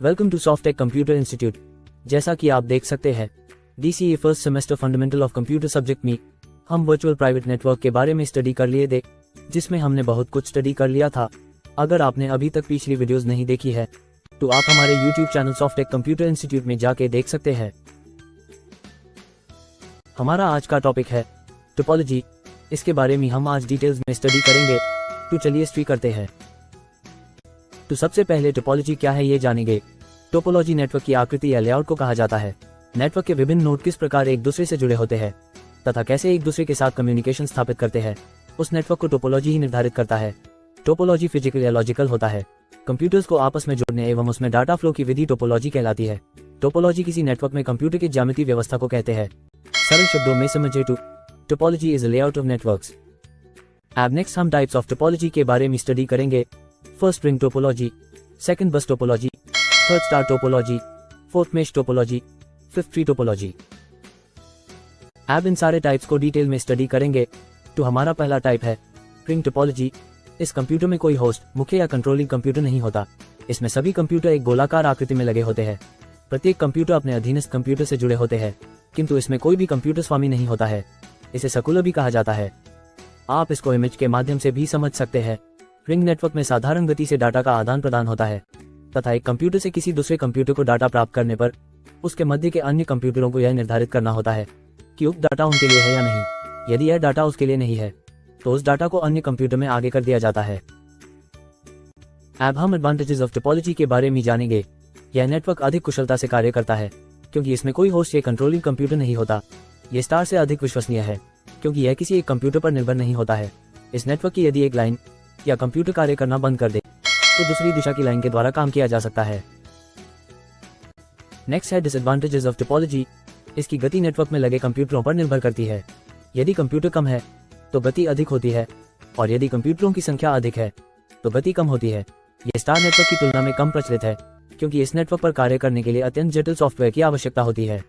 Welcome to Softech computer institute. जैसा कि आप देख सकते हैं, DCE first semester fundamental of computer subject में हम वर्चुअल प्राइवेट नेटवर्क के बारे में स्टडी कर लिए थे, जिसमें हमने बहुत कुछ स्टडी कर लिया था। अगर आपने अभी तक पिछली वीडियोस नहीं देखी है तो आप हमारे YouTube channel Softech computer institute में जाके देख सकते हैं। हमारा आज का टॉपिक है टोपोलॉजी। इसके बारे में हम आज डिटेल्स में स्टडी करेंगे। तो चलिए स्टार्ट करते हैं। तो सबसे पहले टोपोलॉजी क्या है ये जानेंगे। टोपोलॉजी नेटवर्क की आकृति या लेआउट को कहा जाता है। नेटवर्क के विभिन्न नोड किस प्रकार एक दूसरे से जुड़े होते हैं तथा कैसे एक दूसरे के साथ कम्युनिकेशन स्थापित करते हैं, उस नेटवर्क को टोपोलॉजी ही निर्धारित करता है। टोपोलॉजी फिजिकल या लॉजिकल होता है। कंप्यूटर्स को आपस में जोड़ने एवं उसमें डाटा फ्लो की विधि टोपोलॉजी कहलाती है। टोपोलॉजी किसी नेटवर्क में कंप्यूटर की ज्यामितीय व्यवस्था को कहते हैं। सरल शब्दों में समझे तो topology is a layout of networks. अब नेक्स्ट हम टाइप्स ऑफ टोपोलॉजी के बारे में स्टडी करेंगे। फर्स्ट रिंग टोपोलॉजी, सेकंड बस topology, third star topology, fourth mesh topology, fifth tree topology. अब इन सारे टाइप्स को डिटेल में स्टडी करेंगे। तो हमारा पहला टाइप है रिंग टोपोलॉजी। इस कंप्यूटर में कोई होस्ट, मुख्य या कंट्रोलिंग कंप्यूटर नहीं होता। इसमें सभी कंप्यूटर एक गोलाकार आकृति में लगे होते हैं। प्रत्येक कंप्यूटर अपने अधीनस्थ कंप्यूटर से जुड़े होते हैं, किंतु इसमें कोई भी कंप्यूटर स्वामी नहीं होता है। इसे सर्कुलर भी कहा जाता है। आप इसको इमेज के माध्यम से भी समझ सकते हैं। रिंग नेटवर्क में साधारण गति से डाटा का आदान प्रदान होता है तथा एक कंप्यूटर से किसी दूसरे कंप्यूटर को डाटा प्राप्त करने पर उसके मध्य के अन्य कंप्यूटरों को यह निर्धारित करना होता है कि उक्त डाटा उनके लिए है या नहीं। यदि यह डाटा उसके लिए नहीं है तो उस डाटा को अन्य कंप्यूटर में आगे कर दिया जाता है। अब हम एडवांटेजेस ऑफ टोपोलॉजी के बारे में जानेंगे। यह नेटवर्क अधिक कुशलता से कार्य करता है क्योंकि इसमें कोई होस्ट या कंट्रोलिंग कंप्यूटर नहीं होता। यह स्टार से अधिक विश्वसनीय है क्योंकि यह किसी एक कंप्यूटर पर निर्भर नहीं होता है। इस नेटवर्क की यदि एक लाइन या कंप्यूटर कार्य करना बंद कर दे तो दूसरी दिशा की लाइन के द्वारा काम किया जा सकता है। नेक्स्ट है डिसएडवांटेजेस ऑफ टोपोलॉजी। इसकी गति नेटवर्क में लगे कंप्यूटरों पर निर्भर करती है। यदि कंप्यूटर कम है तो गति अधिक होती है और यदि कंप्यूटरों की संख्या अधिक है तो गति कम होती है। यह स्टार नेटवर्क की तुलना में कम प्रचलित है क्योंकि इस नेटवर्क पर कार्य करने के लिए अत्यंत जटिल सॉफ्टवेयर की आवश्यकता होती है।